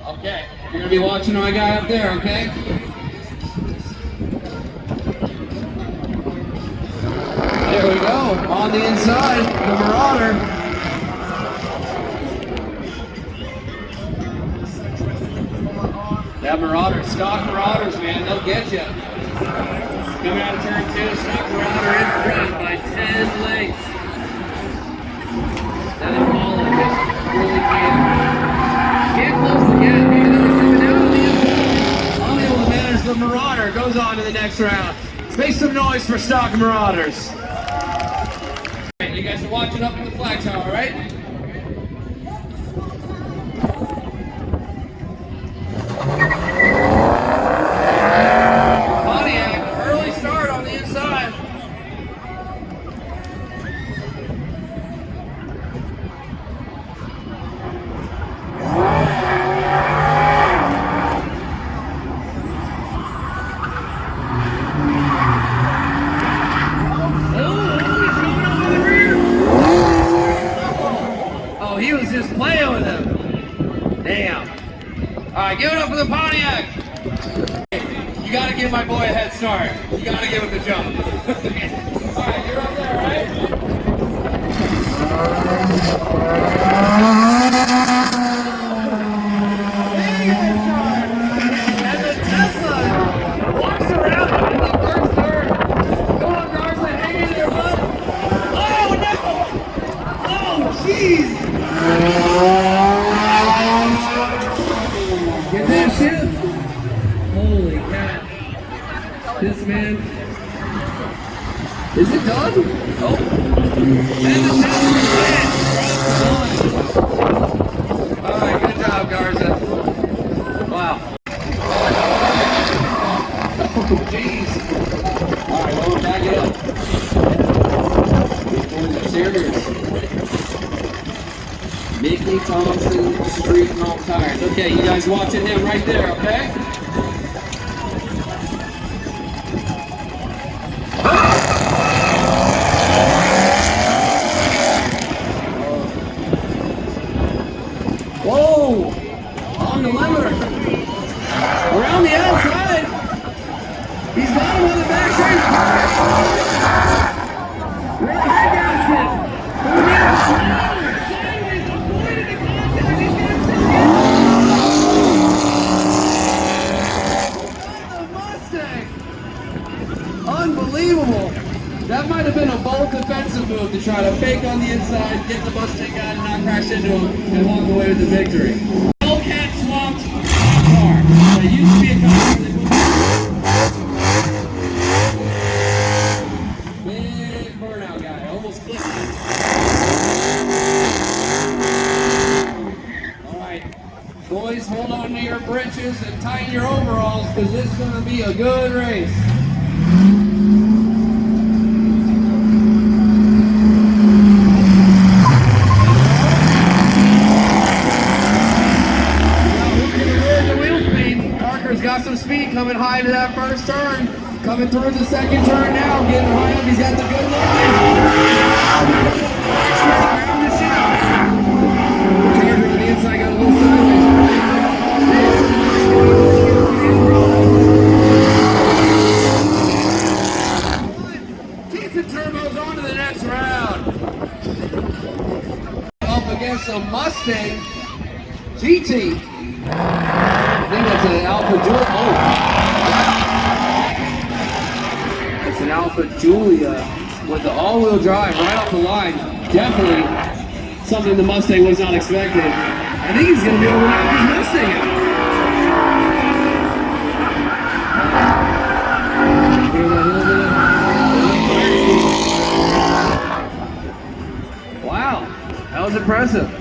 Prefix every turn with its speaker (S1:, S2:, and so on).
S1: Okay, you're gonna be watching my guy up there, okay? There we go, on the inside, the Marauder. That Marauder, stock Marauders, man, they'll get you. Coming out of turn 2, stock Marauder in front by 10 lengths. That is all of this, really can't close the gap, even though he's coming out of the inside. Unable to manage the Marauder, goes on to the next round. Make some noise for stock Marauders. You guys are watching up in the flag tower, right? Pontiac, early start on the inside. He was just playing with him. Damn. All right, give it up for the Pontiac. You got to give my boy a head start. You got to give him the jump. All right, you're up there, right? And the Tesla walks around in the first turn. Go on, Garza, hang in there, bud. Oh, no! Oh, jeez! Get that shit! Holy cat. This man. Is it done? Oh. And the shit. Alright, good job, Garza. Wow. Oh, jeez. Alright, well, back it up. These boys are serious. Mickey Thompson, Street and all tires. Okay, you guys watching him right there, okay? Whoa! On the limiter. Around the outside. He's got him on the back straight. Where's the head gasket? Unbelievable. That might have been a bold defensive move to try to fake on the inside, get the Mustang out and not crash into him, and walk away with the victory. Hellcat swapped car. There used to be a car that big burnout guy, almost clipped it. Alright, boys, hold on to your britches and tighten your overalls, because this is going to be a good race. Got some speed coming high to that first turn. Coming through the second turn now. Getting high up. He's got the good line. Around the shot. Charger on the inside got a little sideways. Keep the turbos on to the next round. Up against a Mustang GT. I think that's an Alpha Julia. Oh. It's an Alpha Julia with the all-wheel drive right off the line. Definitely something the Mustang was not expecting. I think he's going to be able to knock his Mustang out. Wow, that was impressive.